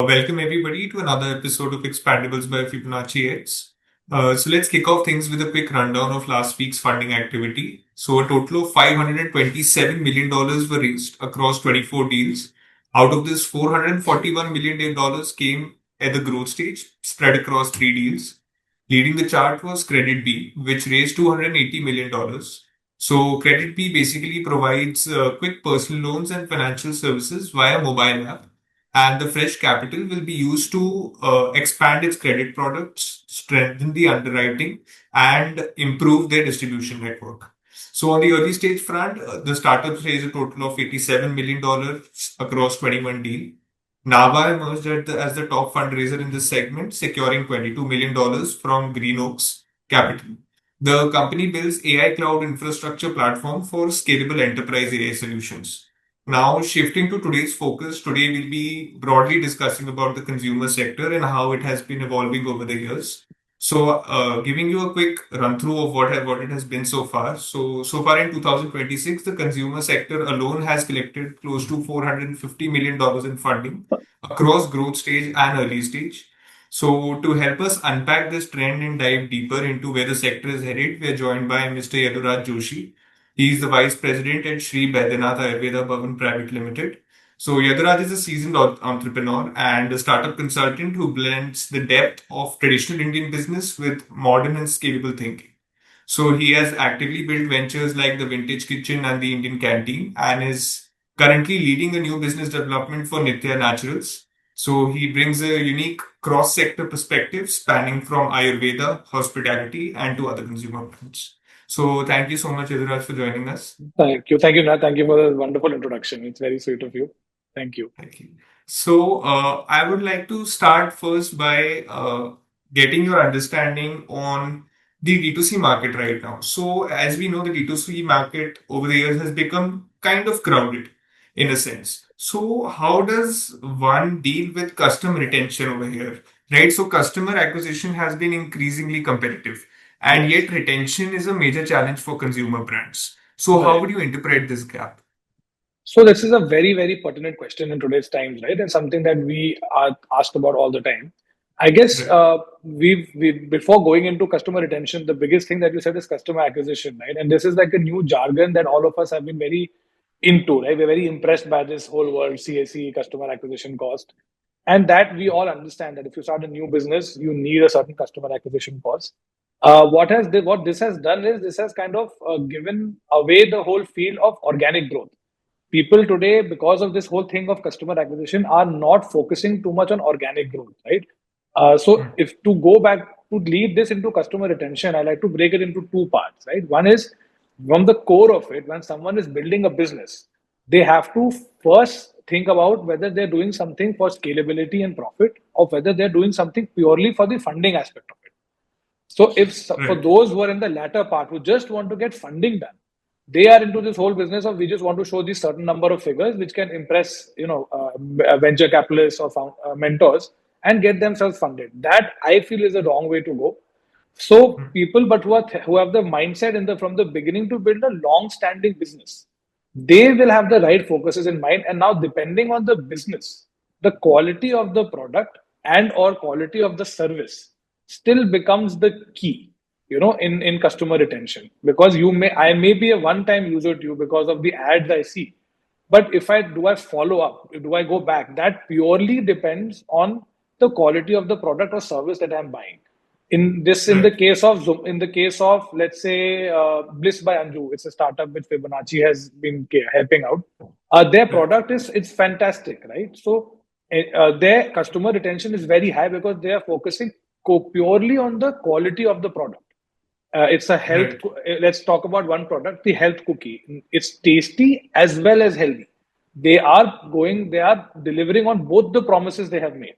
Welcome everybody to another episode of Expandables by Fibonacci X. So let's kick off things with a quick rundown of last week's funding activity. So a total of $527 million were raised across 24 deals. Out of this, $441 million came at the growth stage, spread across three deals. Leading the chart was Credit B, which raised $280 million. So Credit B basically provides quick personal loans and financial services via mobile app, and the fresh capital will be used to expand its credit products, strengthen the underwriting, and improve their distribution network. So on the early stage front, the startups raised a total of $87 million across 21 deals. Nava emerged as the top fundraiser in this segment, securing $22 million from Green Oaks Capital. The company builds AI cloud infrastructure platform for scalable enterprise AI solutions. Now, shifting to today's focus, today we'll be broadly discussing about the consumer sector and how it has been evolving over the years. So, giving you a quick run through of what it has been so far. So far in 2026, the consumer sector alone has collected close to $450 million in funding across growth stage and early stage. So, to help us unpack this trend and dive deeper into where the sector is headed, we are joined by Mr. Yaduraj Joshi. He is the Vice President at Shree Baidyanath Ayurveda Bhawan Private Limited. So Yaduraj is a seasoned entrepreneur and a startup consultant who blends the depth of traditional Indian business with modern and scalable thinking. So he has actively built ventures like the Vintage Kitchen and the Indian Canteen and is currently leading a new business development for Nitya Naturals. So he brings a unique cross-sector perspective spanning from Ayurveda, hospitality, and to other consumer brands. So thank you so much, Yaduraj, for joining us. Thank you. Thank you, Nat. Thank you for the wonderful introduction. It's very sweet of you. Thank you. Thank you. So I would like to start first by getting your understanding on the D2C market right now. So as we know, the D2C market over the years has become kind of crowded in a sense. So how does one deal with customer retention over here, right? So customer acquisition has been increasingly competitive, and Yes. yet retention is a major challenge for consumer brands. So how Right. would you interpret this gap? So this is a very, very pertinent question in today's times, right? And something that we are asked about all the time. I guess Right. we before going into customer retention, the biggest thing that you said is customer acquisition, right? And this is like a new jargon that all of us have been very into, right? We're very impressed by this whole word CAC, customer acquisition cost, and that we all understand that if you start a new business, you need a certain customer acquisition cost. What this has done is this has kind of given away the whole field of organic growth. People today, because of this whole thing of customer acquisition, are not focusing too much on organic growth, right? So Hmm. if to go back to lead this into customer retention, I like to break it into two parts, right? One is from the core of it. When someone is building a business, they have to first think about whether they're doing something for scalability and profit, or whether they're doing something purely for the funding aspect of it. So for Right. those who are in the latter part, who just want to get funding done, they are into this whole business of we just want to show these certain number of figures which can impress, venture capitalists or mentors and get themselves funded. That I feel is a wrong way to go. So Hmm. people, but who have the mindset from the beginning to build a long-standing business, they will have the right focuses in mind. And now, depending on the business, the quality of the product and or quality of the service still becomes the key, in customer retention. Because I may be a one-time user to you because of the ads I see, but if I follow up, do I go back? That purely depends on the quality of the product or service that I'm buying. In the Right. case of let's say Bliss by Anju, it's a startup which Fibonacci has been helping out. Their Right. product is it's fantastic, right? So their customer retention is very high because they are focusing purely on the quality of the product. It's a health. Right. Let's talk about one product, the health cookie. It's tasty as well as healthy. They are delivering on both the promises they have made.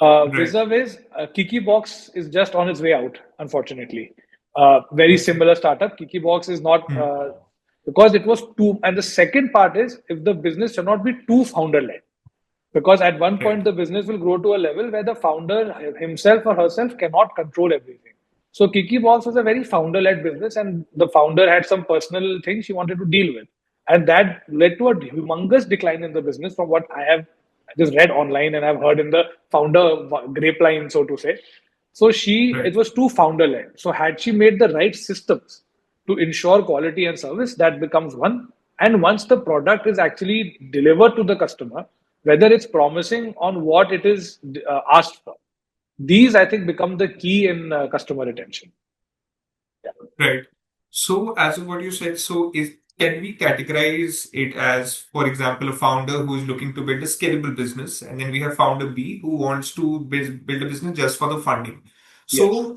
Right. Vis-a-vis, Kiki Box is just on its way out, unfortunately. Very Okay. similar startup. Kiki Box is not, Hmm. because it was too. And the second part is if the business should not be too founder led. Because at one point, Right. the business will grow to a level where the founder himself or herself cannot control everything. So Kiki Box was a very founder led business, and the founder had some personal things she wanted to deal with. And that led to a humongous decline in the business from what I have I just read online and I've heard in the founder grapevine, so to say. So it Right. was too founder led. So had she made the right systems to ensure quality and service, that becomes one. And once the product is actually delivered to the customer, whether it's promising on what it is asked for, these I think become the key in customer retention. Yeah. Right. So, as of what you said, can we categorize it as, for example, a founder who is looking to build a scalable business, and then we have founder B who wants to build a business just for the funding. Yes. So,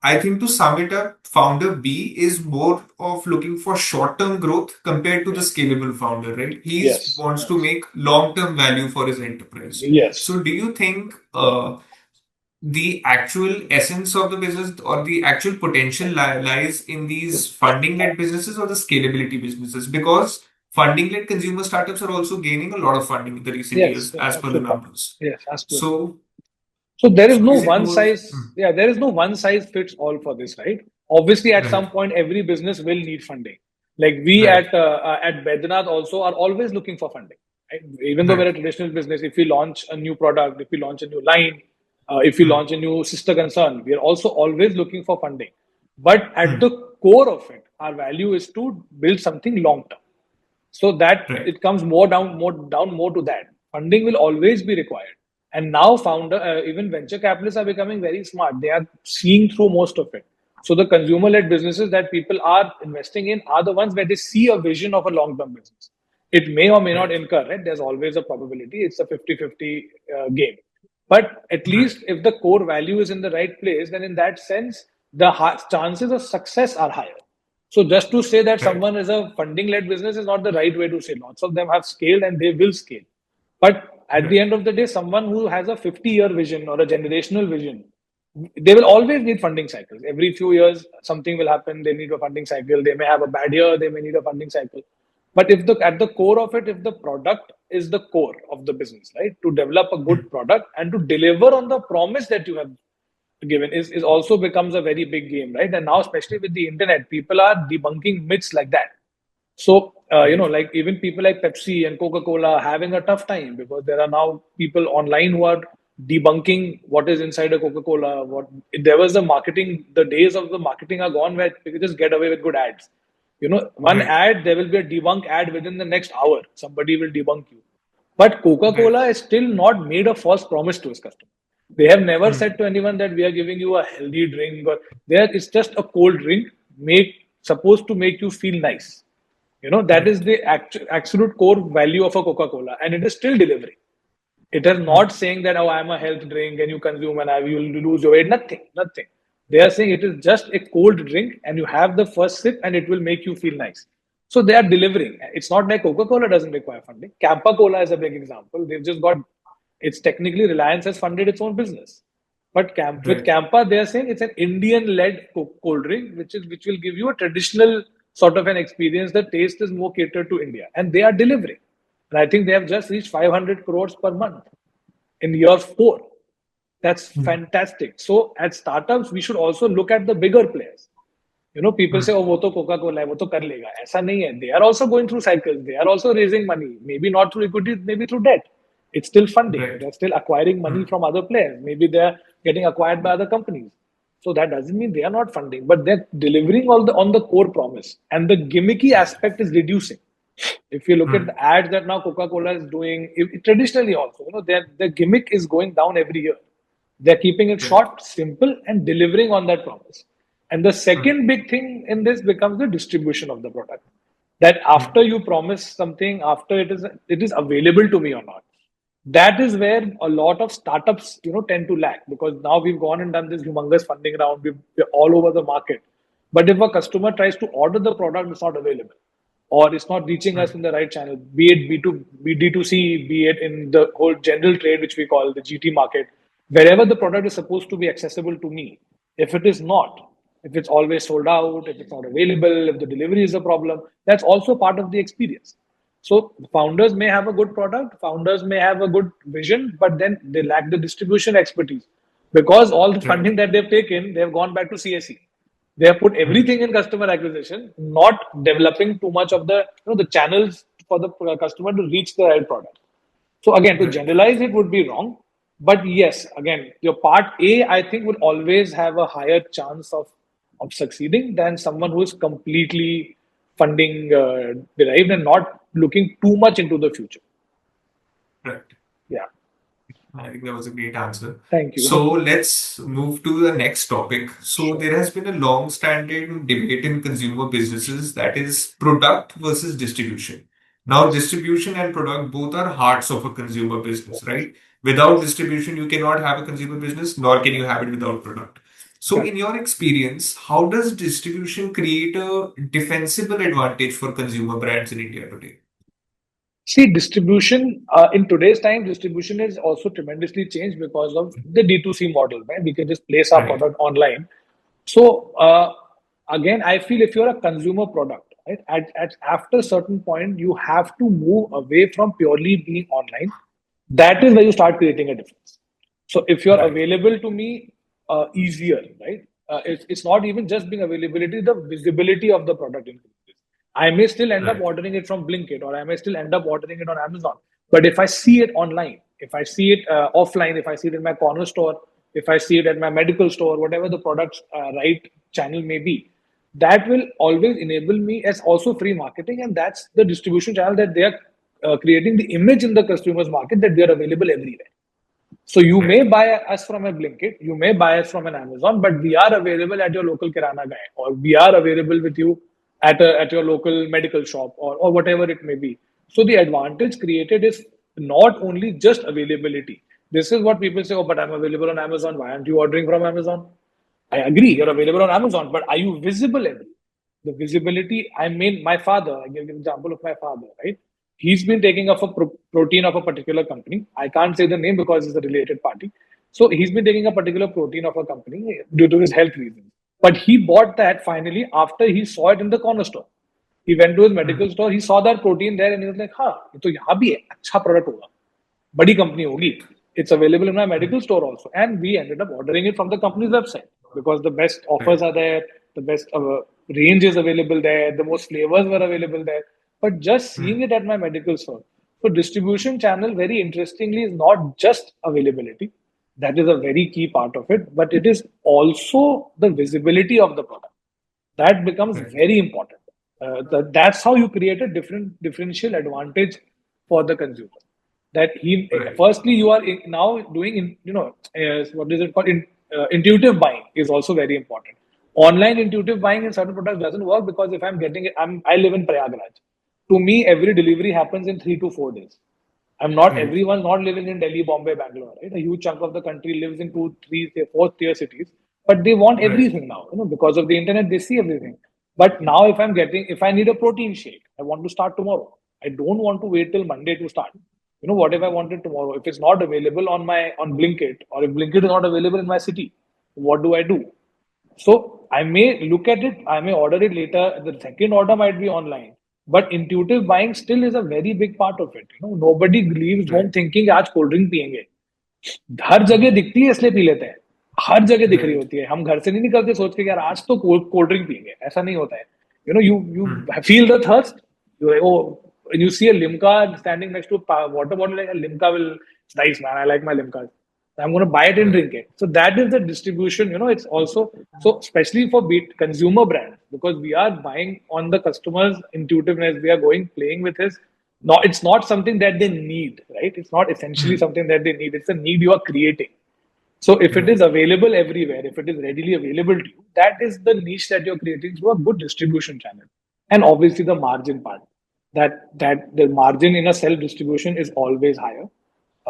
I think to sum it up, founder B is more of looking for short-term growth compared to the Yes. scalable founder, right? He Yes. wants to make long-term value for his enterprise. Yes. So, do you think the actual essence of the business or the actual potential lies in these funding-led businesses or the scalability businesses? Because funding-led consumer startups are also gaining a lot of funding in the recent Yes. years, Yes. as per the Absolutely. numbers. Yes. Absolutely. So, So there is so no is it one more? size, yeah, there is no one size fits all for this, right? Obviously, at Right, some point, every business will need funding. Like we right, at Baidyanath also are always looking for funding. Right? Even though we're right, a traditional business, if we launch a new product, if we launch a new line, if we hmm, launch a new sister concern, we are also always looking for funding. But at hmm, the core of it, our value is to build something long term. So that right, it comes more to that. Funding will always be required. And now even venture capitalists are becoming very smart. They are seeing through most of it. So the consumer led businesses that people are investing in are the ones where they see a vision of a long term business. It may or may not right, incur, right? There's always a probability. It's a 50-50 game. But at right, least if the core value is in the right place, then in that sense, the chances of success are higher. So just to say that right, someone is a funding led business is not the right way to say. Lots of them have scaled and they will scale. But at the right, end of the day, someone who has a 50-year vision or a generational vision, they will always need funding cycles. Every few years, something will happen. They need a funding cycle. They may have a bad year. They may need a funding cycle. But if the at the core of it, if the product is the core of the business, right, to develop a hmm, good product and to deliver on the promise that you have given is also becomes a very big game, right? And now, especially with the internet, people are debunking myths like that. So, right, like even people like Pepsi and Coca Cola having a tough time because there are now people online who are debunking what is inside a Coca Cola. What there was the marketing, the days of the marketing are gone where you just get away with good ads. One right, ad, there will be a debunk ad within the next hour. Somebody will debunk you. But Coca right, Cola is still not made a false promise to its customer. They have never hmm, said to anyone that we are giving you a healthy drink or there it's just a cold drink supposed to make you feel nice. That right, is the absolute core value of a Coca Cola, and it is still delivering. It is hmm, not saying that, oh, I'm a health drink and you consume and you will lose your weight. Nothing, nothing. They are saying it is just a cold drink and you have the first sip and it will make you feel nice. So they are delivering. It's not like Coca Cola doesn't require funding. Campa Cola is a big example. They've just got, it's technically Reliance has funded its own business. But with right, Campa, they are saying it's an Indian-led cold drink, which will give you a traditional sort of an experience. The taste is more catered to India, and they are delivering. And I think they have just reached 500 crores per month in year four. That's hmm, fantastic. So at startups, we should also look at the bigger players. People hmm, say, oh, वो तो Coca-Cola है, वो तो कर लेगा. ऐसा नहीं है. They are also going through cycles. They are also raising money. Maybe not through equity, maybe through debt. It's still funding. right, They're still acquiring hmm, money from other players. Maybe they're getting acquired by other companies. So that doesn't mean they are not funding, but they're delivering on the core promise. And the gimmicky aspect is reducing. If you look at hmm, the ads that now Coca-Cola is doing, traditionally also, their gimmick is going down every year. They're keeping it right, short, simple, and delivering on that promise. And the hmm, second big thing in this becomes the distribution of the product. That hmm, after you promise something, after it is available to me or not. That is where a lot of startups, tend to lack because now we've gone and done this humongous funding round. We're all over the market. But if a customer tries to order the product, it's not available or it's not reaching us hmm, in the right channel, be it B2, B2C, be it in the whole general trade, which we call the GT market, wherever the product is supposed to be accessible to me. If it is not, if it's always sold out, if it's not available, if the delivery is a problem, that's also part of the experience. So founders may have a good product, founders may have a good vision, but then they lack the distribution expertise because all the right, funding that they've taken, they've gone back to CSE. They have put hmm, everything in customer acquisition, not developing too much of the the channels for the customer to reach the right product. So again, to Right. generalize it would be wrong. But yes, again, your part A, I think, will always have a higher chance of succeeding than someone who is completely funding derived and not looking too much into the future. Right. Yeah. I think that was a great answer. Thank you. So let's move to the next topic. So Sure. there has been a long-standing debate in consumer businesses, that is product versus distribution. Now, Yes. distribution and product both are hearts of a consumer business, right? Without Yes. distribution, you cannot have a consumer business, nor can you have it without product. So, in Correct. your experience, how does distribution create a defensible advantage for consumer brands in India today? See, distribution in today's time, distribution is also tremendously changed because of the D2C model, right? We can just place our Right, product online. So again, I feel if you're a consumer product, right, at after a certain point, you have to move away from purely being online. That is where you start creating a difference. So if you're right, available to me easier, right? It's not even just being availability, the visibility of the product increases. I may still end up right, ordering it from Blinkit or I may still end up ordering it on Amazon. But if I see it online, if I see it offline, if I see it in my corner store, if I see it at my medical store, whatever the product's right channel may be, that will always enable me as also free marketing. And that's the distribution channel that they are creating the image in the consumer's market that they are available everywhere. So you right, may buy us from a Blinkit, you may buy us from an Amazon, but we are available at your local Kirana guy, or we are available with you at your local medical shop, or whatever it may be. So the advantage created is not only just availability. This is what people say, oh, but I'm available on Amazon. Why aren't you ordering from Amazon? I agree, you're available on Amazon, but are you visible everywhere? The visibility, I mean, my father, I give you an example of my father, right? He's been taking up a protein of a particular company. I can't say the name because it's a related party. So he's been taking a particular protein of a company due to his health reasons. But he bought that finally after he saw it in the corner store. He went to his medical hmm, store, he saw that protein there and he was like, हाँ, ये तो यहाँ भी है, अच्छा product होगा. बड़ी company होगी. It's available in my medical store also. And we ended up ordering it from the company's website because the best right, offers are there, the best range is available there, the most flavors were available there. But just seeing hmm, it at my medical store. So distribution channel, very interestingly, is not just availability. That is a very key part of it, but it is also the visibility of the product. That becomes right, very important. That's how you create a differential advantage for the consumer. That he right, firstly you are now doing what is it called intuitive buying is also very important. Online intuitive buying in certain products doesn't work because if I'm getting it, I live in Prayagraj. To me, every delivery happens in 3 to 4 days. I'm not right, everyone's not living in Delhi, Bombay, Bangalore, right? A huge chunk of the country lives in two, three, fourth tier cities, but they want right, everything now. Because of the internet, they see everything. But now, if I need a protein shake, I want to start tomorrow. I don't want to wait till Monday to start. What if I wanted tomorrow? If it's not available on Blinkit, or if Blinkit is not available in my city, what do I do? So I may look at it, I may order it later. The second order might be online. But intuitive buying still is a very big part of it. Nobody leaves home right, thinking आज cold drink पियेंगे. हर जगह दिखती है इसलिए P लेते हैं. हर जगह दिख रही right, होती है. हम घर से नहीं निकलते सोच के यार आज तो कोल्ड ड्रिंक पियेंगे. ऐसा नहीं होता है. You hmm, feel the thirst. You're like, oh, when you see a Limca standing next to a water bottle, like a Limca will, it's nice, man. I like my Limca. I'm going to buy it and right, drink it. So that is the distribution. It's also so especially for consumer brands because we are buying on the customer's intuitiveness. We are going playing with his. No, it's not something that they need, right? It's not essentially hmm, something that they need. It's a need you are creating. So if it is right, available everywhere, if it is readily available to you, that is the niche that you're creating through a good distribution channel. And obviously the margin part. That the margin in a self distribution is always higher.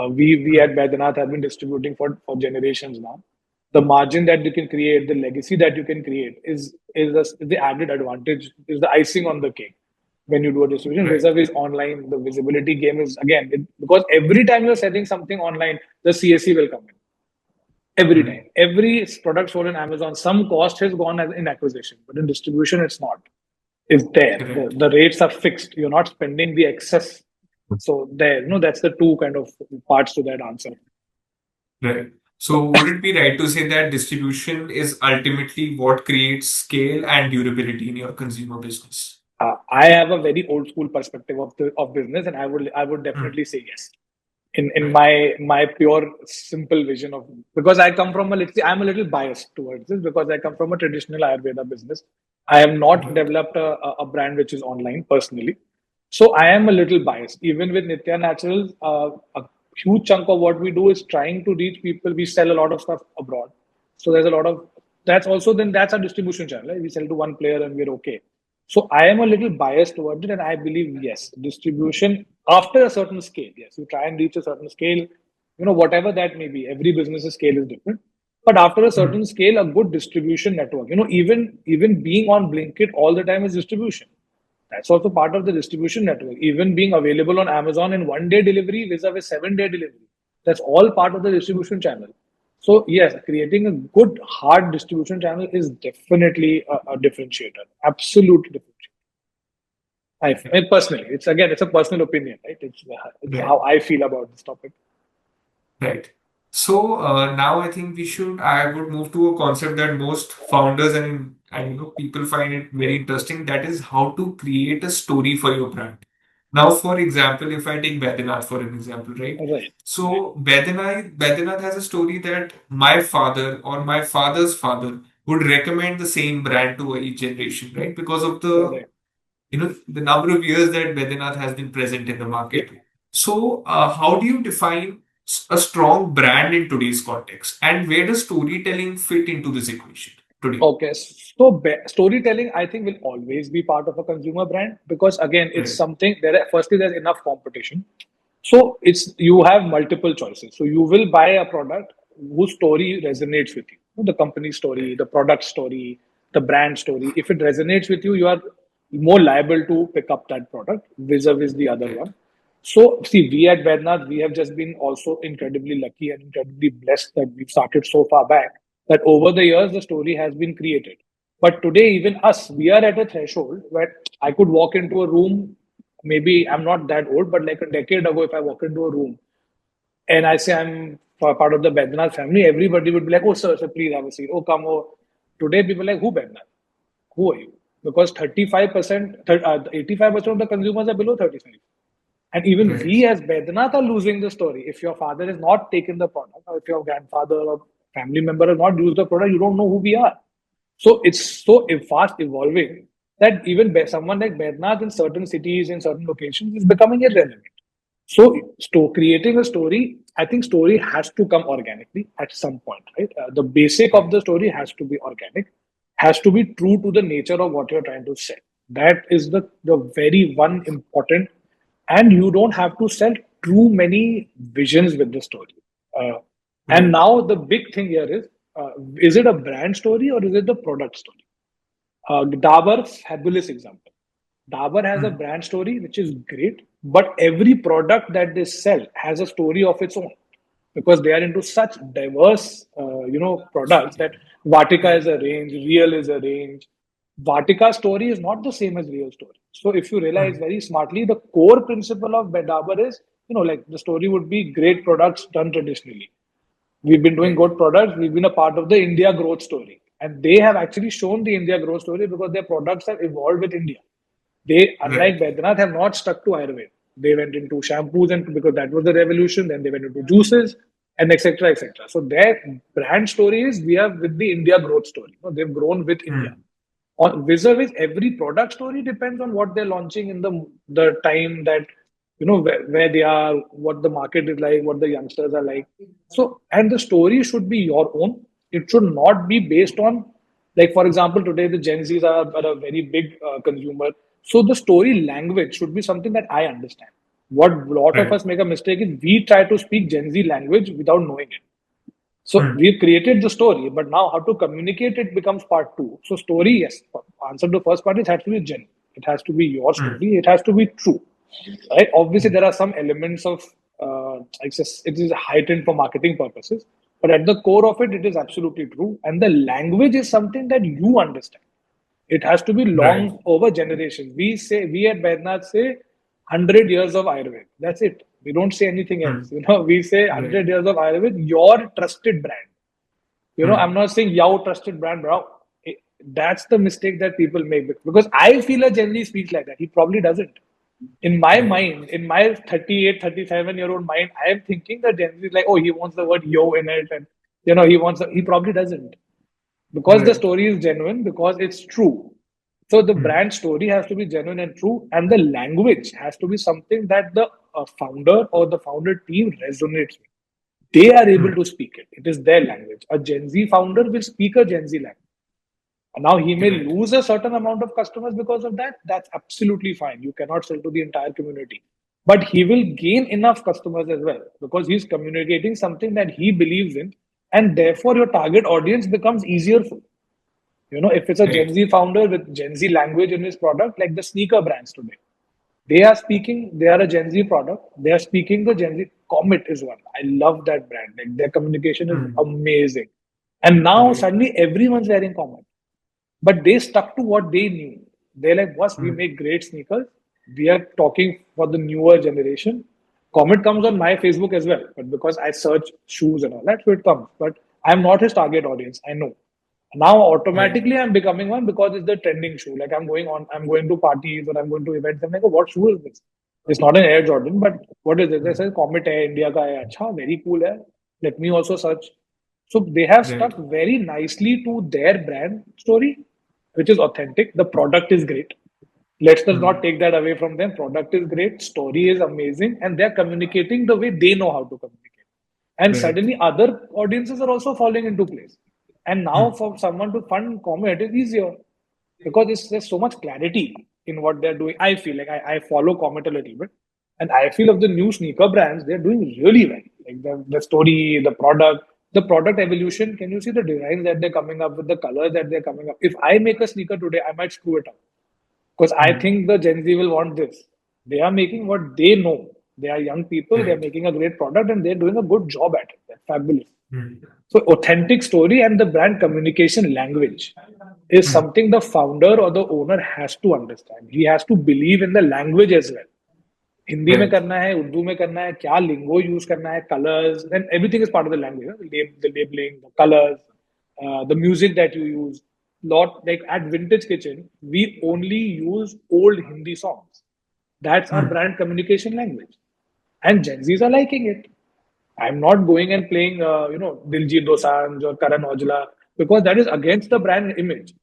We right, at Baidyanath have been distributing for generations now. The margin that you can create, the legacy that you can create is the added advantage, is the icing on the cake when you do a distribution. right, Vis-a-vis online, the visibility game is again because every time you're selling something online, the CAC will come in. Every hmm, time, every product sold on Amazon, some cost has gone in acquisition, but in distribution, it's not. It's there. The, correct, the rates are fixed. You're not spending the excess. So there, that's the two kind of parts to that answer. right. So would it be right to say that distribution is ultimately what creates scale and durability in your consumer business? I have a very old school perspective of business, and I would Hmm, definitely say yes. in Right. my pure simple vision of, because I come from I'm a little biased towards this because I come from a traditional Ayurveda business. I have not Right. developed a brand which is online personally, so I am a little biased. Even with Nitya Naturals, a huge chunk of what we do is trying to reach people. We sell a lot of stuff abroad, so there's a lot of that's also then that's our distribution channel. Right? We sell to one player and we're okay. So I am a little biased towards it, and I believe yes, distribution after a certain scale. Yes, you try and reach a certain scale, whatever that may be. Every business's scale is different, but after a Mm. certain scale, a good distribution network. Even being on Blinkit all the time is distribution. That's also part of the distribution network. Even being available on Amazon in 1 day delivery vis-a-vis 7 day delivery. That's all part of the distribution channel. So yes, creating a good hard distribution channel is definitely a differentiator. Absolute differentiator. I mean, personally, it's a personal opinion, right? It's Right. how I feel about this topic. Right. So now I think I would move to a concept that most founders and people find it very interesting. That is how to create a story for your brand. Now, for example, if I take Baidyanath for an example, right? Right. So Baidyanath has a story that my father or my father's father would recommend the same brand to each generation, right? Because of Right. the number of years that Baidyanath has been present in the Yeah. market. So, how do you define a strong brand in today's context, and where does storytelling fit into this equation today? Okay, so storytelling, I think, will always be part of a consumer brand because again, it's Right. something firstly, there's enough competition. So it's you have multiple choices. So you will buy a product whose story resonates with you. The company story, Right. the product story, the brand story. If it resonates with you, you are more liable to pick up that product vis-a-vis the other Right. one. So see, we at Vednath, we have just been also incredibly lucky and incredibly blessed that we've started so far back that over the years the story has been created. But today, even us, we are at a threshold where I could walk into a room. Maybe I'm not that old, but like a decade ago, if I walk into a room and I say I'm part of the Baidyanath family, everybody would be like, "Oh, sir, please have a seat. Oh, come. Oh." Today, people are like, "Who Baidyanath? Who are you?" Because 35%, 85% of the consumers are below 35. And even Right. we as Baidyanath are losing the story. If your father has not taken the product, or if your grandfather or family member has not used the product, you don't know who we are. So it's so fast evolving that even someone like Baidyanath in certain cities, in certain locations, is becoming irrelevant. So, creating a story, I think story has to come organically at some point, right? The basic of Right. the story has to be organic, has to be true to the nature of what you're trying to sell. That is the very one important, and you don't have to sell too many visions with the story. Uh, and Right. now the big thing here is it a brand story or is it the product story? Dabur, fabulous example. Dabur has a Mm. brand story, which is great, but every product that they sell has a story of its own because they are into such diverse, products that Vatika is Right. a range, Real is a range. Vatika's story is not the same as Real story. So if you realize Mm. very smartly, the core principle of Dabur is, like the story would be great products done traditionally. We've been doing Right. good products. We've been a part of the India growth story. And they have actually shown the India growth story because their products have evolved with India. They, unlike Right. Baidyanath, have not stuck to Ayurveda. They went into shampoos and because that was the revolution. Then they went into juices and etc. etc. So their brand story is we are with the India growth story. They've grown with India. Mm. On vis-a-vis every product story depends on what they're launching in the time that where they are, what the market is like, what the youngsters are like. So and the story should be your own. It should not be based on, like for example, today the Gen Zs are a very big consumer. So the story language should be something that I understand. What a lot of Right. us make a mistake is we try to speak Gen Z language without knowing it. So Mm. we've created the story, but now how to communicate it becomes part two. So story, yes. Answer to the first part is it has to be genuine. It has to be your Mm. story. It has to be true. Right? Obviously, Mm. there are some elements of it is heightened for marketing purposes, but at the core of it, it is absolutely true. And the language is something that you understand. It has to be Right. long over generations. We at Baidyanath say 100 years of Ayurveda. That's it. We don't say anything else. Mm. We say Right. 100 years of Ayurveda, your trusted brand. I'm Mm. not saying your trusted brand, bro. That's the mistake that people make because I feel a Gen Z speaks like that. He probably doesn't. In my Right. mind, in my 38, 37-year-old mind, I am thinking that Gen Z is like, oh, he wants the word yo in it. And, he probably doesn't. Because the Right. story is genuine, because it's true. So the Hmm. brand story has to be genuine and true. And the language has to be something that the founder or the founder team resonates with. They are able Hmm. to speak it. It is their language. A Gen Z founder will speak a Gen Z language. Now he may Right. lose a certain amount of customers because of that. That's absolutely fine. You cannot sell to the entire community. But he will gain enough customers as well because he's communicating something that he believes in. And therefore, your target audience becomes easier for you. If it's a Gen Right. Z founder with Gen Z language in his product, like the sneaker brands today, they are a Gen Z product. They are speaking the Gen Z. Comet is one. I love that brand. Like their communication is Hmm. amazing. And now Right. suddenly everyone's wearing Comet. But they stuck to what they knew. They're like, boss, we Hmm. make great sneakers. We are talking for the newer generation. Comment comes on my Facebook as well, but because I search shoes and all that, so it comes. But I'm not his target audience. I know. Now Right. automatically I'm becoming one because it's the trending shoe. Like I'm going to parties or I'm going to events. I'm like, oh, what shoe is this? It's not an Air Jordan, but what is it? They Hmm. say Comet Air India ka hai. Acha, very cool hai. Let me also search. So they have Right. stuck very nicely to their brand story, which is authentic. The product is great. Let's just Hmm. not take that away from them. Product is great, story is amazing, and they're communicating the way they know how to communicate. And Right. suddenly other audiences are also falling into place. And now Hmm. for someone to fund comment is easier because there's so much clarity in what they're doing. I feel like I follow comment a little bit. And I feel of the new sneaker brands, they're doing really well. Like the story, the product evolution. Can you see the designs that they're coming up with, the colors that they're coming up? If I make a sneaker today, I might screw it up because I Hmm. think the Gen Z will want this. They are making what they know. They are young people. They're Right. making a great product and they're doing a good job at it. They're fabulous. Hmm. So, authentic story and the brand communication language is Hmm. something the founder or the owner has to understand. He has to believe in the language as well. Hindi में Right. करना है उर्दू में करना है क्या लिंगो use करना है colours and everything is part of the language the labelling the colours the music that you use lot like at vintage kitchen we only use old Hindi songs. That's our Hmm. brand communication language and Gen Z's are liking it. I'm not going and playing, Diljit Dosanjh or Karan Aujla because that is against the brand image.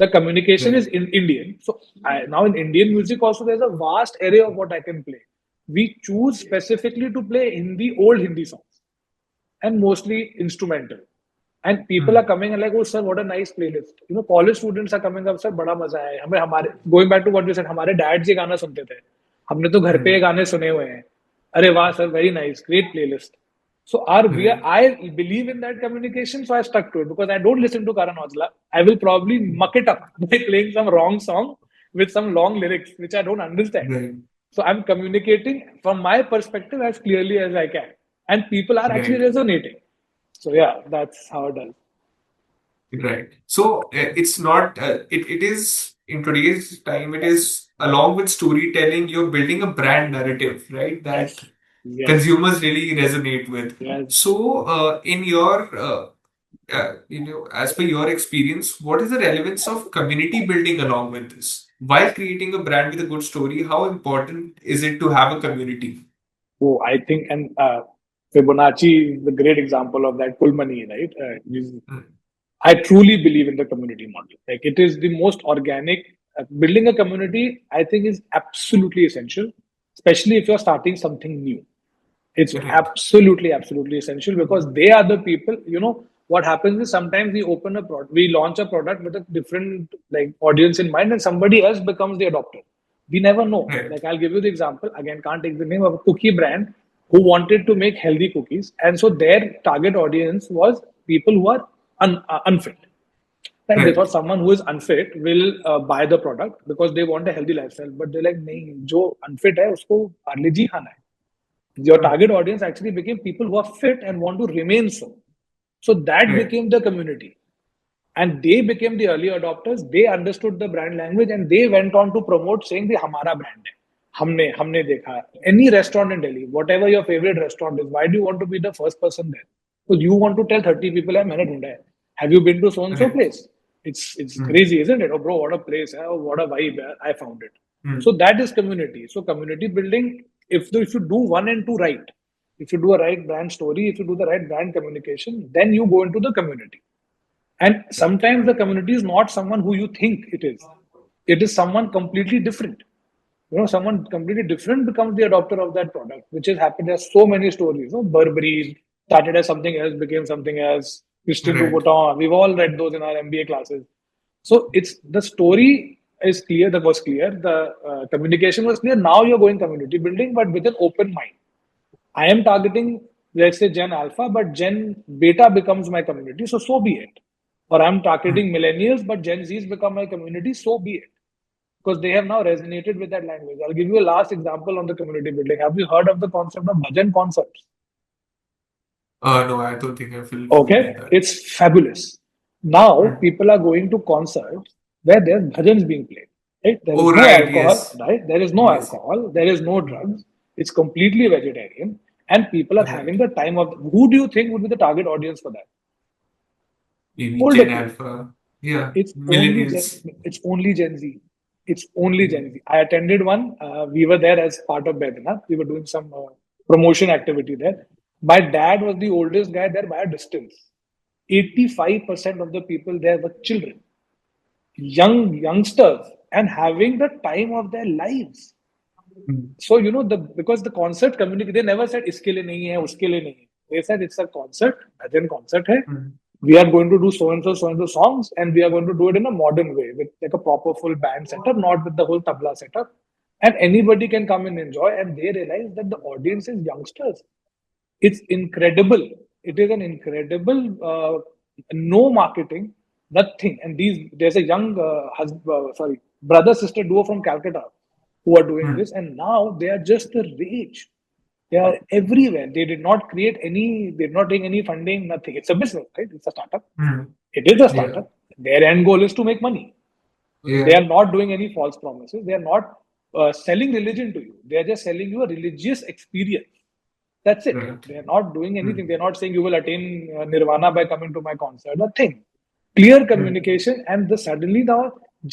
The communication is Right. in Indian. So now in Indian music also there's a vast array of what I can play. We choose specifically to play Hindi, old Hindi songs and mostly instrumental. And people are Hmm. coming and like, oh sir, what a nice playlist. College students are coming up, sir, बड़ा मजा है. हमारे going back to what you said, हमारे dads ये गाना सुनते थे. हमने तो घर पे ये Hmm. गाने सुने हुए हैं. अरे वाह sir, very nice, great playlist. So Right. I believe in that communication, so I stuck to it because I don't listen to Karan Aujla. I will probably muck it up by playing some wrong song with some long lyrics which I don't understand. Right. So I'm communicating from my perspective as clearly as I can, and people are actually Right. resonating. So yeah, that's how it does. Right. So it's not, it is in today's time, it is along with storytelling, you're building a brand narrative, right? That Yes, yes, consumers really resonate with. yes. So, in your, as per your experience, what is the relevance of community building along with this? While creating a brand with a good story, how important is it to have a community? So I think, and Fibonacci is the great example of that. Full money, right? Mm. I truly believe in the community model. Like it is the most organic. Building a community, I think, is absolutely essential, especially if you're starting something new. It's Right. absolutely, absolutely essential because they are the people. What happens is sometimes we open a product, we launch a product with a different like audience in mind, and somebody else becomes the adopter. We never know. Right. Like I'll give you the example again. Can't take the name of a cookie brand who wanted to make healthy cookies, and so their target audience was people who are unfit. Like they Right. thought someone who is unfit will buy the product because they want a healthy lifestyle, but they're like, नहीं, जो unfit है उसको parle जी खाना है. Your Mm. target audience actually became people who are fit and want to remain so. So that Right. became the community. And they became the early adopters. They understood the brand language and they went on to promote saying the हमारा brand है. हमने देखा. Any restaurant in Delhi, whatever your favorite restaurant is, why do you want to be the first person there? Because you want to tell 30 people, है मैंने ढूंढा है. Have you been to so and so Right. place? It's Mm. crazy, isn't it? Oh bro, what a place. Oh, what a vibe. I found it. Hmm. So that is community. So community building, if you do one and two right, if you do a right brand story, if you do the right brand communication, then you go into the community. And sometimes the community is not someone who you think it is. It is someone completely different. Someone completely different becomes the adopter of that product, which has happened as so many stories. Burberry started as something else, became something else. Christian Right. Louboutin, we've all read those in our MBA classes. So it's the story is clear, that was clear. The communication was clear. Now you're going community building, but with an open mind. I am targeting, let's say, Gen Alpha, but Gen Beta becomes my community, so be it. Or I'm Hmm. targeting millennials, but Gen Zs become my community, so be it. Because they have now resonated with that language. I'll give you a last example on the community building. Have you heard of the concept of bhajan concerts? No, I don't think I feel familiar with Okay, that. it's fabulous. Now Hmm. people are going to concerts where there's bhajans being played. Right? There is Oh, no right. alcohol. Yes. Right? There is no Yes. alcohol. There is no Hmm. drugs. It's completely vegetarian, and people are Right. having the time of. Who do you think would be the target audience for that? Maybe Older Gen people. Alpha. Yeah. It's only Gen. Millennials. It's only Gen Z. It's only Hmm. Gen Z. I attended one. We were there as part of Baidyanath. We were doing some promotion activity there. My dad was the oldest guy there by a distance. 85% of the people there were children, youngsters, and having the time of their lives. Hmm. So the because the concert community, they never said iske liye nahi hai, uske liye nahi hai. They said it's a concert, bhajan concert hai. Hmm. We are going to do so and so songs, and we are going to do it in a modern way with like a proper full band setup, not with the whole tabla setup. And anybody can come and enjoy. And they realize that the audience is youngsters. It's incredible. It is an incredible, no marketing, nothing. And there's a young brother sister duo from Calcutta who are doing Hmm. this, and now they are just the rage. They are everywhere. They did not create any, they did not take any funding, nothing. It's a business, right? It's a startup. Hmm. It is a Yeah. startup. Their end goal is to make money. They Yeah. are not doing any false promises. They are not selling religion to you. They are just selling you a religious experience. That's it. Right. They are not doing Hmm. anything. They're not saying you will attain nirvana by coming to my concert. Nothing. Clear Hmm. communication, and the suddenly now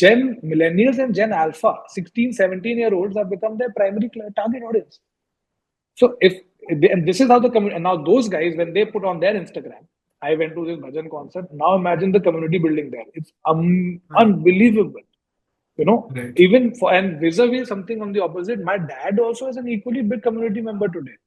Gen Millennials and Gen Alpha, 16, 17-year-olds have become their primary target audience. So and this is how the community, and now those guys, when they put on their Instagram, I went to this bhajan concert. Now imagine the community building there. It's Hmm. unbelievable. Right. Even for, and vis-a-vis something on the opposite, my dad also is an equally big community member today.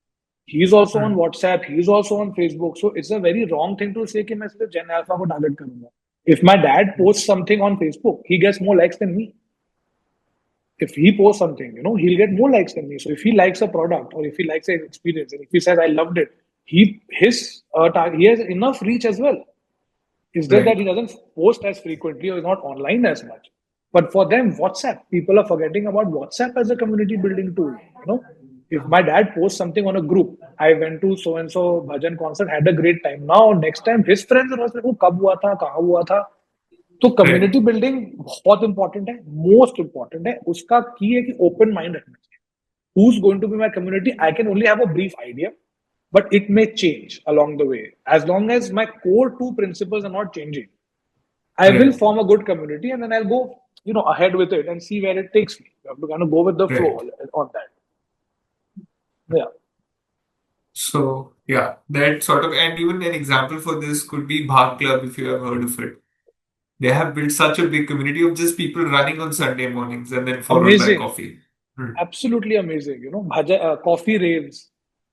He's also on Hmm. WhatsApp. He's also on Facebook. So it's a very wrong thing to say कि मैं सिर्फ Gen Alpha को target करूंगा. If my dad posts something on Facebook, he gets more likes than me. If he posts something, he'll get more likes than me. So if he likes a product or if he likes an experience and if he says I loved it, he has enough reach as well. It's just that Right. he doesn't post as frequently or is not online as much. But for them, WhatsApp, people are forgetting about WhatsApp as a community building tool. If my dad posts something on a group, I went to so and so bhajan concert, had a great time. Now, next time, his friends are also like, "Oh, कब हुआ था, कहाँ हुआ था?" तो Right. Community building बहुत important है, most important है. उसका की है कि ओपन माइंड रखना चाहिए. Who's going to be my community? I can only have a brief idea, but it may change along the way. As long as my core two principles are not changing, I will Right. form a good community, and then I'll go, ahead with it and see where it takes me. You have to kind of go with the flow Right. on that. Yeah. So yeah, that sort of, and even an example for this could be Bhag Club, if you have heard of it. They have built such a big community of just people running on Sunday mornings and then followed by Amazing. coffee. Hmm. Absolutely amazing. Coffee raves,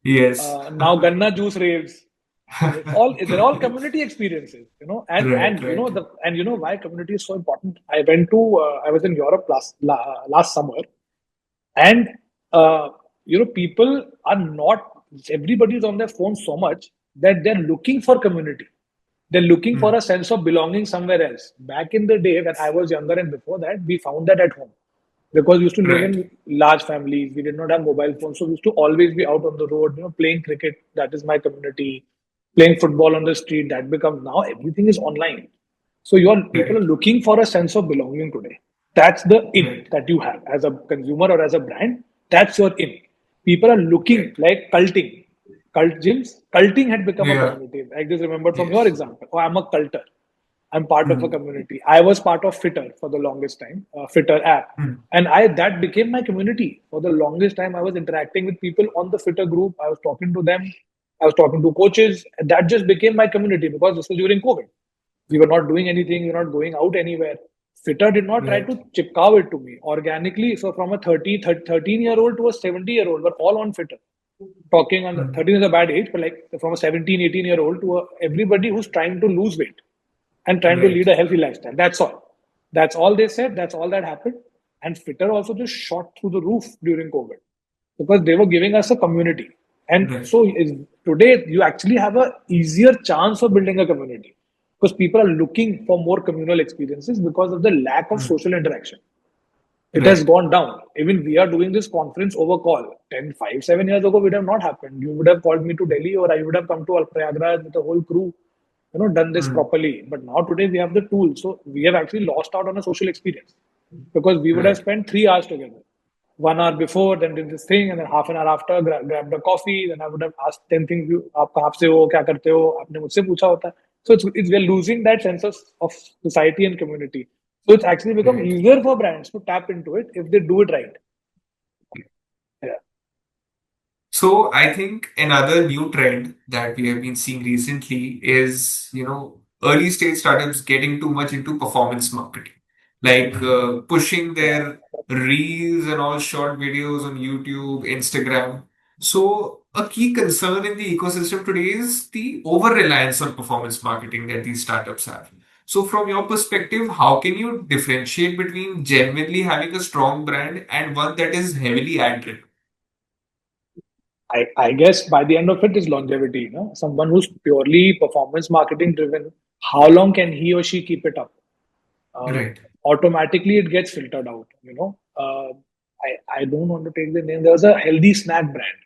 Yes. now Ganna juice raves. They're all community experiences, Right, and right. why community is so important. I was in Europe last summer, and people are not, everybody is on their phone so much that they're looking for community. They're looking for Hmm. a sense of belonging somewhere else. Back in the day when I was younger and before that, we found that at home because we used to live Right, in large families. We did not have mobile phones, so we used to always be out on the road, playing cricket. That is my community. Playing football on the street. That becomes, now everything is online. So your people are right, looking for a sense of belonging today. That's the in right, that you have as a consumer or as a brand. That's your in. People are looking right. like culting. Cult gyms. Culting had become a Yeah. community. I just remembered from your Yes. example. Oh, I'm a culter. I'm part of a community. I was part of Fitter for the longest time, Fitter app. And that became my community. For the longest time, I was interacting with people on the Fitter group. I was talking to them. I was talking to coaches. And that just became my community because this was during COVID. We were not doing anything. We were not going out anywhere. Fitter did not try Right. to chipkaw it to me organically. So from a 13-year-old to a 70-year-old, we're all on Fitter. Talking on 13 is a bad age, but like from a 17, 18-year-old to everybody who's trying to lose weight and trying to Right. lead a healthy lifestyle. That's all. That's all they said. That's all that happened. And Fitter also just shot through the roof during COVID because they were giving us a community. And Right. so today you actually have a easier chance of building a community because people are looking for more communal experiences because of the lack of social interaction. It has Right. gone down. Even we are doing this conference over call. 10, 5, 7 years ago, it would have not happened. You would have called me to Delhi or I would have come to Prayagraj with the whole crew, done this properly. But now today we have the tools. So we have actually lost out on a social experience because we would have Right. spent 3 hours together. 1 hour before, then did this thing, and then half an hour after, grabbed a coffee. Then I would have asked 10 things. आप कहाँ से हो, क्या करते हो? आपने मुझसे पूछा होता. So we're losing that sense of society and community. So it's actually become Right. easier for brands to tap into it if they do it right. Yeah. So I think another new trend that we have been seeing recently is, early stage startups getting too much into performance marketing, like pushing Yeah. their reels and all short videos on YouTube, Instagram. So a key concern in the ecosystem today is the over reliance on performance marketing that these startups have. So from your perspective, how can you differentiate between genuinely having a strong brand and one that is heavily ad driven? I guess by the end of it is longevity. Someone who's purely performance marketing driven, how long can he or she keep it up? Right. Automatically it gets filtered out. I don't want to take the name. There was a healthy snack brand,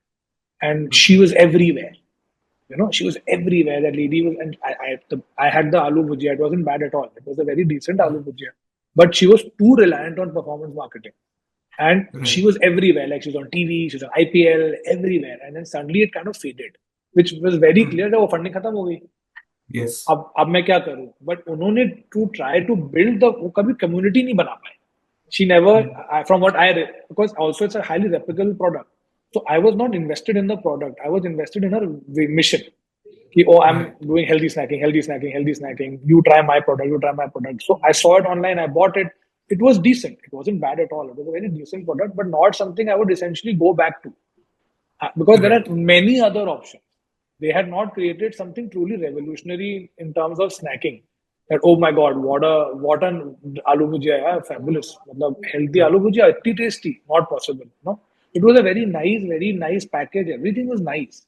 and she was everywhere. She was everywhere. That lady was, and I had the aloo bhujia. It wasn't bad at all. It was a very decent aloo bhujia, but she was too reliant on performance marketing, and she Right. was everywhere. Like she was on TV, she was on IPL, everywhere, and then suddenly it kind of faded, which was very clear that वो funding खत्म हो गई. Yes. अब मैं क्या करूं? But उन्होंने to try to build the वो कभी community नहीं बना पाए. She never, from what I read, because also it's a highly replicable product. So I was not invested in the product. I was invested in her mission. Oh, I'm Right. doing healthy snacking, healthy snacking, healthy snacking. You try my product, you try my product. So I saw it online, I bought it. It was decent. It wasn't bad at all. It was a very decent product, but not something I would essentially go back to. Because there are Right. many other options. They had not created something truly revolutionary in terms of snacking. That, oh my god, what an aloo bhujia, yeah, fabulous. Matlab, healthy aloo bhujia, itty tasty, not possible. No, it was a very nice package. Everything was nice,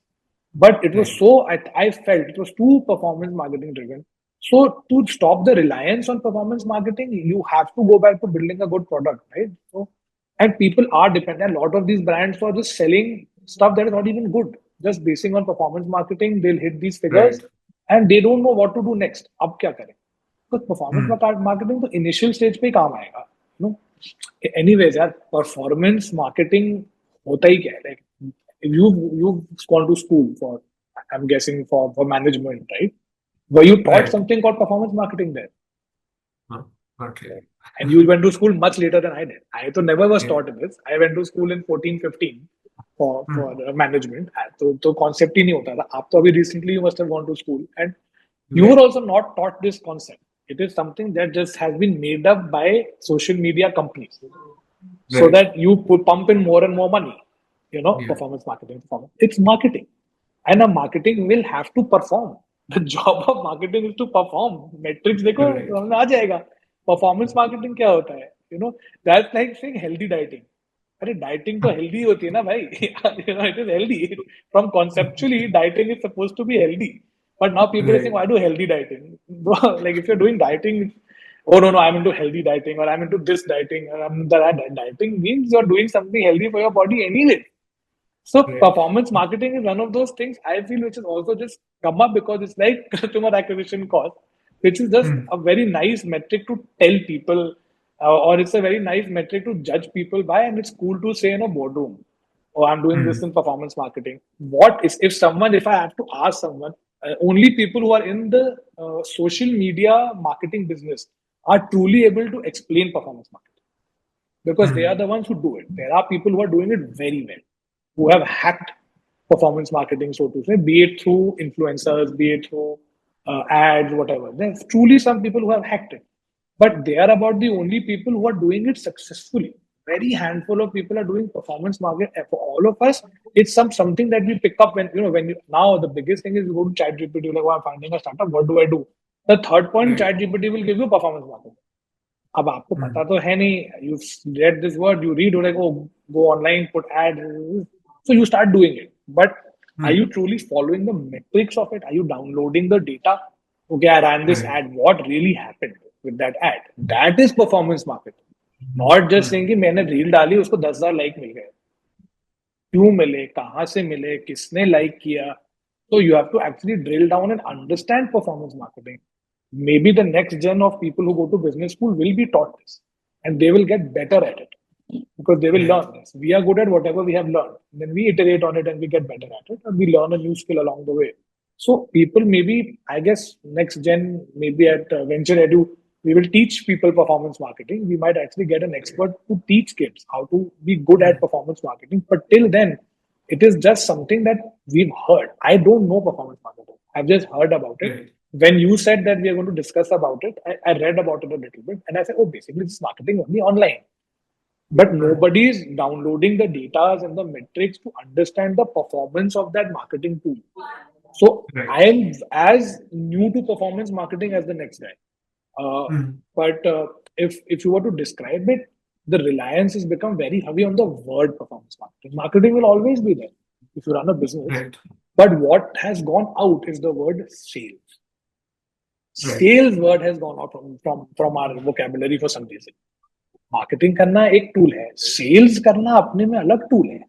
but it was Right. so. I felt it was too performance marketing driven. So to stop the reliance on performance marketing, you have to go back to building a good product, right? So, and people are dependent. A lot of these brands are just selling stuff that is not even good, just basing on performance marketing. They'll hit these Right. figures, and they don't know what to do next. अब क्या करें? Because performance Hmm. marketing तो initial stage पे ही काम आएगा. You know? Anyways, यार, performance marketing होता ही क्या है? Like, if you've gone to school for, I'm guessing for management, right? Were you taught Right. something called performance marketing there? No, not really. And you went to school much later than I did. I तो never was Yeah. taught this. I went to school in 14, 15 for management. तो concept ही नहीं होता था. आप तो अभी recently you must have gone to school and you were Right. also not taught this concept. It is something that just has been made up by social media companies so Right. that you pump in more and more money. Yeah. Performance marketing. It's marketing. And a marketing will have to perform. The job of marketing is to perform. Metrics देखो Right. समझ में आ जाएगा. Performance marketing क्या होता है? That's like saying healthy dieting. अरे dieting तो healthy होती है ना भाई. It is healthy. From conceptually, dieting is supposed to be healthy. But now people are saying, Right. why do healthy dieting? Bro, like if you're doing dieting, oh no, I'm into healthy dieting or I'm into this dieting or I'm that dieting means you're doing something healthy for your body anyway. So Right. performance marketing is one of those things I feel which is also just come up because it's like customer acquisition cost, which is just Hmm. a very nice metric to tell people, or it's a very nice metric to judge people by, and it's cool to say in a boardroom, oh, I'm doing this Hmm. in performance marketing. What is if I have to ask someone, only people who are in the social media marketing business are truly able to explain performance marketing, because they are the ones who do it. There are people who are doing it very well, who have hacked performance marketing, so to say, be it through influencers, be it through ads, whatever. There's truly some people who have hacked it, but they are about the only people who are doing it successfully. Very handful of people are doing performance market. For all of us, it's something that we pick up when you now the biggest thing is you go to ChatGPT, like, oh, I'm finding a startup. What do I do? The third point, Right. ChatGPT will give you performance marketing. अब आपको पता तो है नहीं, you read this word, you read, like, oh, go online, put ad, so you start doing it. But are you truly following the metrics of it? Are you downloading the data? Okay, I ran this Right. ad. What really happened with that ad? That is performance marketing. Not just saying कि मैंने reel डाली उसको 10,000 like मिल गए. क्यों मिले, कहाँ से मिले, किसने लाइक किया? So you have to actually drill down and understand performance marketing. Maybe the next gen of people who go to business school will be taught this, and they will get better at it because they will Right. learn this. We are good at whatever we have learned. Then we iterate on it and we get better at it, and we learn a new skill along the way. So people, maybe, I guess, next gen, maybe at Venture Edu, we will teach people performance marketing. We might actually get an expert to teach kids how to be good at performance marketing. But till then, it is just something that we've heard. I don't know performance marketing. I've just heard about it. Right. When you said that we are going to discuss about it, I read about it a little bit and I said, oh, basically, this marketing only online. But nobody is downloading the data and the metrics to understand the performance of that marketing tool. So Right. I am as new to performance marketing as the next guy. But if you were to describe it, the reliance has become very heavy on the word performance marketing. Marketing will always be there if you run a business. Right. But what has gone out is the word sales. Right. Sales word has gone out from our vocabulary for some reason. Marketing करना एक tool है, sales करना अपने में अलग tool है.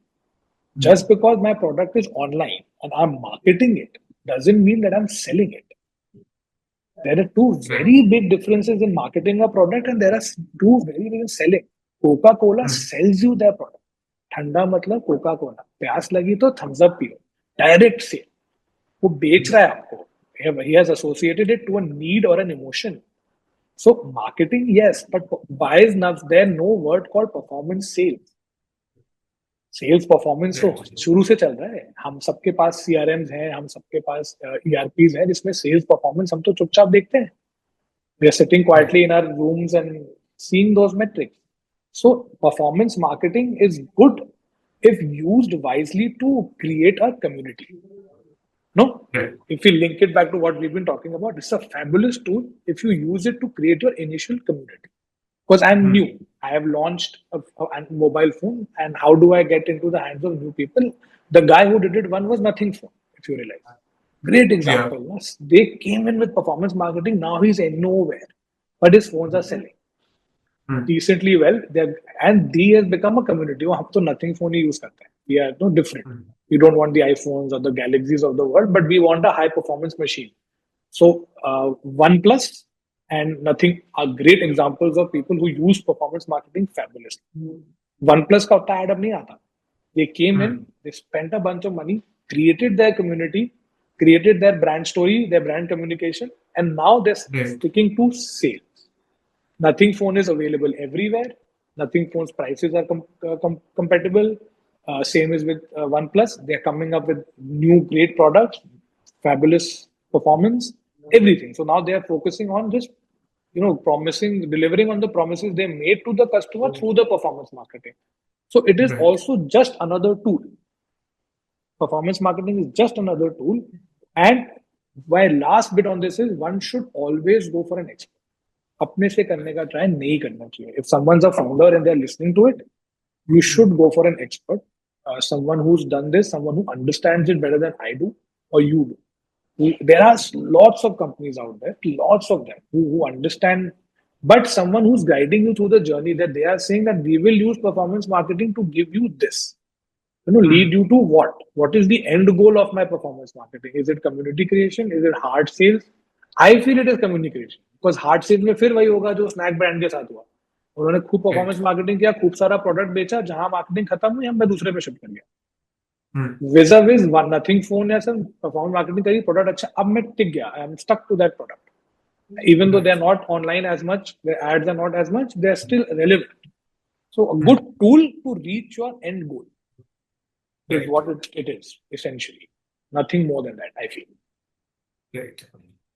Just because my product is online and I'm marketing it doesn't mean that I'm selling it. There are two very big differences in marketing a product, and there are two very big in selling. Coca-Cola sells you their product. ठंडा मतलब Coca Cola. प्यास लगी तो Thums Up पियो. Direct sale. वो बेच रहा है आपको. He has associated it to a need or an emotion. So marketing, yes, but why is there no word called performance sales? Sales performance तो शुरू से चल रहा है. हम सबके पास CRMs हैं, हम सबके पास ERPs हैं जिसमें सेल्स परफॉर्मेंस हम तो चुपचाप देखते हैं. We are sitting quietly in our rooms and seeing those metrics. So performance marketing is good if used wisely to create a community. No? If we link it back to what we've been talking about, it's a fabulous tool if you use it to create your initial community. Because I'm new. I have launched a mobile phone, and how do I get into the hands of new people? The guy who did it one was Nothing Phone, if you realize. Great example. Yeah. They came in with performance marketing. Now he's in nowhere, but his phones are selling decently well. And he has become a community. हम तो Nothing Phone ही use करते हैं. We are no different. We don't want the iPhones or the Galaxies of the world, but we want a high performance machine. So OnePlus and Nothing are great examples of people who use performance marketing fabulously. OnePlus का उतना ad अब नहीं आता. They came in, they spent a bunch of money, created their community, created their brand story, their brand communication, and now they're sticking to sales. Nothing Phone is available everywhere. Nothing Phone's prices are compatible. Same is with OnePlus. They're coming up with new great products, fabulous performance, everything. So now they are focusing on just, delivering on the promises they made to the customer through the performance marketing. So it is also just another tool. Performance marketing is just another tool. And my last bit on this is one should always go for an expert. अपने से करने का try नहीं करना चाहिए. If someone's a founder and they're listening to it, you should go for an expert. Someone who's done this, someone who understands it better than I do or you do. There are lots of companies out there, lots of them who understand, but someone who's guiding you through the journey, that they are saying that we will use performance marketing to give you this. Lead you to what? What is the end goal of my performance marketing? Is it community creation? Is it hard sales? I feel it is communication. Because hard sales में फिर वही होगा जो snack brand के साथ हुआ. उन्होंने खूब परफॉर्मेंस मार्केटिंग किया, खूब सारा प्रोडक्ट बेचा, जहां मार्केटिंग खत्म हुई, हम मैं दूसरे पे शिफ्ट कर गया. vis-a-vis nothing phone या सब performance marketing करी product अच्छा अब मैं टिक गया I am stuck to that product even though they are not online as much their ads are not as much they are still relevant so a good tool to reach your end goal is Right. what it is essentially nothing more than that I feel. Right.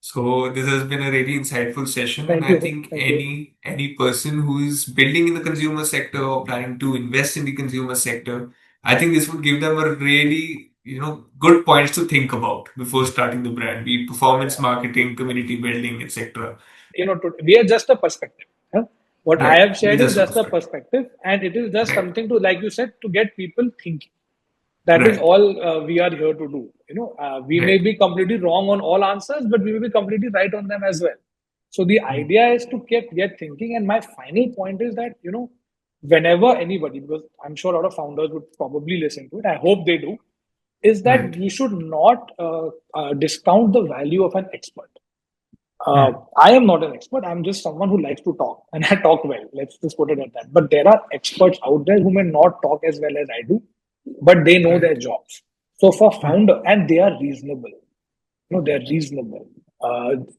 So this has been a really insightful session, and Thank I you. think Thank you. any person who is building in the consumer sector or planning to invest in the consumer sector, I think this would give them a really, good points to think about before starting the brand, be it performance marketing, community building, etc. We are just a perspective. Huh? What I Right. have We shared is just a just a perspective. perspective, and it is just Right. something to, like you said, to get people thinking. That is Right. all we are here to do. We may Right. be completely wrong on all answers, but we will be completely right on them as well. So the idea is to get thinking. And my final point is that whenever anybody, because I'm sure a lot of founders would probably listen to it, I hope they do, is that Right. you should not discount the value of an expert. Hmm. I am not an expert. I'm just someone who likes to talk, and I talk well. Let's just put it at that. But there are experts out there who may not talk as well as I do, but they know their Right. jobs. So for Hmm. founder, and they are reasonable. They're reasonable.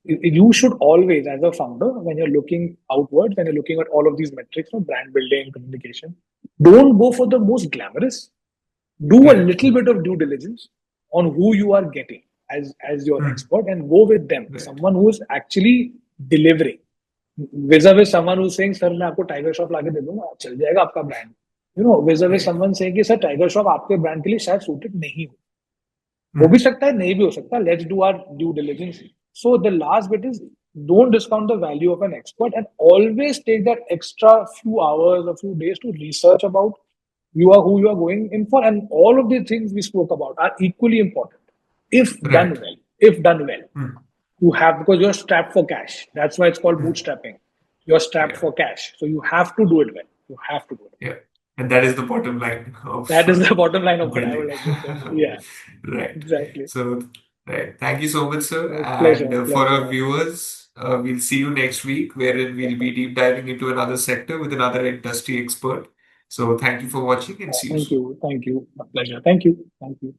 You should always, as a founder, when you're looking outwards, when you're looking at all of these metrics, brand building, communication, don't go for the most glamorous. Do a Right. little bit of due diligence on who you are getting as your Hmm. expert and go with them. Right. Someone who is actually delivering. Vis-a-vis someone who's saying, "Sir, मैं आपको tiger Shroff लाके दे दूंगा, चल जाएगा आपका brand." Vis-a-vis Right. someone saying कि sir tiger Shroff आपके brand के लिए शायद सूटेड नहीं हो. हो Hmm. भी सकता है, नहीं भी हो सकता. Let's do our due diligence. So the last bit is don't discount the value of an expert and always take that extra few hours or few days to research about who you are going in for, and all of the things we spoke about are equally important if done Right. well. If done well, Hmm. you have because you're strapped for cash. That's why it's called Hmm. bootstrapping. You're strapped Yeah. for cash, so you have to do it well. You have to do it. Yeah. And that is the bottom line of That is the bottom line of what I would building. like to say. Yeah, Right. exactly. So, right. Thank you so much, sir. And Pleasure, for our pleasure. viewers, we'll see you next week, wherein we'll be deep diving into another sector with another industry expert. So, thank you for watching and see you Thank soon. you. Thank you. My pleasure. Thank you. Thank you.